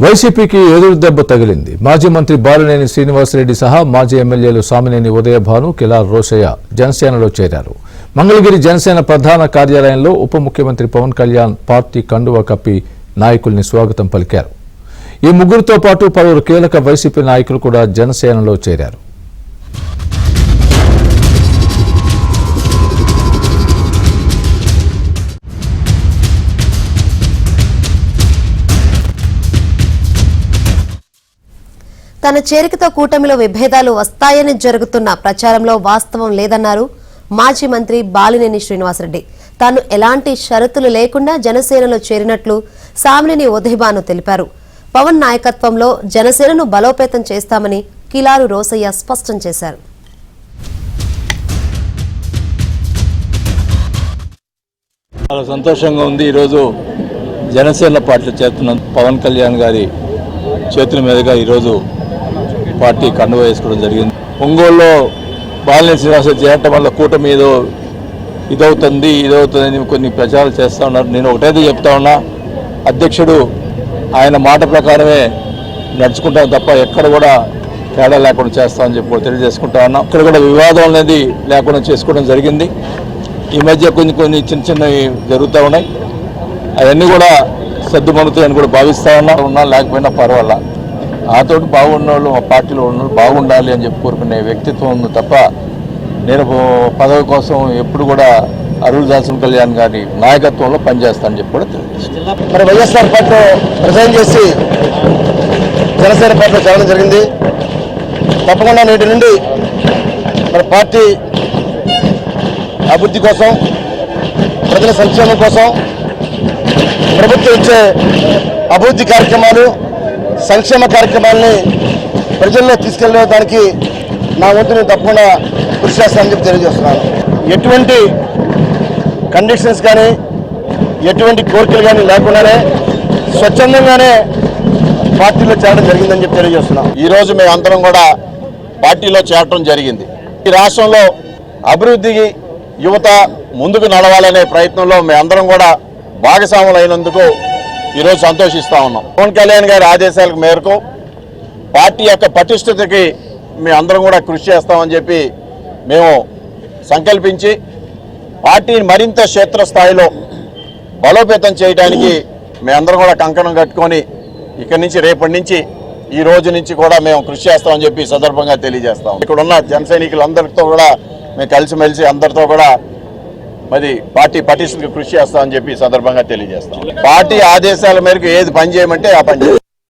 వైసీపీకి ఎదురు దెబ్బ తగిలింది. మాజీ మంత్రి బాలినేని శ్రీనివాసరెడ్డి సహా మాజీ ఎమ్మెల్యేలు సామినేని ఉదయభాను, కిలార్ రోశయ్య జనసేనలో చేరారు. మంగళగిరి జనసేన ప్రధాన కార్యాలయంలో ఉప ముఖ్యమంత్రి పవన్ కళ్యాణ్ పార్టీ కండువా కప్పి నాయకుల్ని స్వాగతం పలికారు. ఈ ముగ్గురితో పాటు పలువురు కీలక వైసీపీ నాయకులు కూడా జనసేనలో చేరారు. తన చేరికతో కూటమిలో విభేదాలు వస్తాయని జరుగుతున్న ప్రచారంలో వాస్తవం లేదన్నారు మాజీ మంత్రి బాలినేని శ్రీనివాసరెడ్డి. తాను ఎలాంటి షరతులు లేకుండా జనసేనలో చేరినట్లు సామినేని ఉదయభాను తెలిపారు. పవన్ నాయకత్వంలో జనసేనను బలోపేతం చేస్తామని కిలారు రోశయ్య స్పష్టం చేశారు. చాలా సంతోషంగా ఉంది. ఈరోజు జనసేన పార్టీలో చేరుతున్న పవన్ కళ్యాణ్ గారి చేతుల మీదుగా ఈరోజు పార్టీ కండువా వేసుకోవడం జరిగింది. ఒంగోలులో బాలినేని శ్రీనివాసరెడ్డి చేరటం వల్ల కూటమి ఏదో ఇదవుతుంది కొన్ని ప్రచారాలు చేస్తూ ఉన్నారు. నేను ఒకటైతే చెప్తా ఉన్నా, అధ్యక్షుడు ఆయన మాట ప్రకారమే నడుచుకుంటాం తప్ప ఎక్కడ కూడా తేడా లేకుండా చేస్తామని చెప్పి కూడా తెలియజేసుకుంటా ఉన్నాం. ఇక్కడ కూడా వివాదం అనేది లేకుండా చేసుకోవడం జరిగింది. ఈ మధ్య కొన్ని చిన్నవి జరుగుతూ ఉన్నాయి. అవన్నీ కూడా సర్దుమణుతాయని కూడా భావిస్తూ ఉన్నా లేకపోయినా పర్వాలా. నాతోటి బాగున్న వాళ్ళు, మా పార్టీలో ఉన్న వాళ్ళు బాగుండాలి అని చెప్పి కోరుకునే వ్యక్తిత్వం ఉంది తప్ప నేను పదవి కోసం ఎప్పుడు కూడా అరుణ్ దాసన్ కళ్యాణ్ గారి నాయకత్వంలో పనిచేస్తానని చెప్పి కూడా తెలియజేస్తాను. మరి వైఎస్ఆర్ పార్టీలో రిజైన్ చేసి జనసేన పార్టీలో చేరడం జరిగింది. తప్పకుండా నేటి నుండి మరి పార్టీ అభివృద్ధి కోసం, ప్రజల సంక్షేమం కోసం ప్రభుత్వం ఇచ్చే అభివృద్ధి కార్యక్రమాలు, సంక్షేమ కార్యక్రమాలని ప్రజల్లో తీసుకెళ్లడానికి నా వంతుని తప్పకుండా కృషి చేస్తానని చెప్పి తెలియజేస్తున్నాను. ఎటువంటి కండిషన్స్ కానీ ఎటువంటి కోరికలు కానీ లేకుండానే స్వచ్ఛందంగానే పార్టీలో చేరడం జరిగిందని చెప్పి తెలియజేస్తున్నాం. ఈరోజు మేము అందరం కూడా పార్టీలో చేరడం జరిగింది. ఈ రాష్ట్రంలో అభివృద్ధికి యువత ముందుకు నడవాలనే ప్రయత్నంలో మేమందరం కూడా భాగస్వాములైనందుకు ఈరోజు సంతోషిస్తూ ఉన్నాం. పవన్ కళ్యాణ్ గారి ఆదేశాల మేరకు పార్టీ యొక్క పటిష్టతకి మేమందరం కూడా కృషి చేస్తామని చెప్పి మేము సంకల్పించి పార్టీని మరింత క్షేత్రస్థాయిలో బలోపేతం చేయడానికి మేమందరం కూడా కంకణం కట్టుకొని ఇక్కడి నుంచి రేపటి నుంచి ఈ రోజు నుంచి కూడా మేము కృషి చేస్తామని చెప్పి సందర్భంగా తెలియజేస్తాం. ఇక్కడ ఉన్న జన సైనికులందరితో కూడా మేము కలిసిమెలిసి అందరితో కూడా మరి పార్టీ పటిష్టతకి కృషి చేస్తామని చెప్పి సందర్భంగా తెలియజేస్తాం. పార్టీ ఆదేశాల మేరకు ఏది పని చేయమంటే ఆ పని చేస్తాం.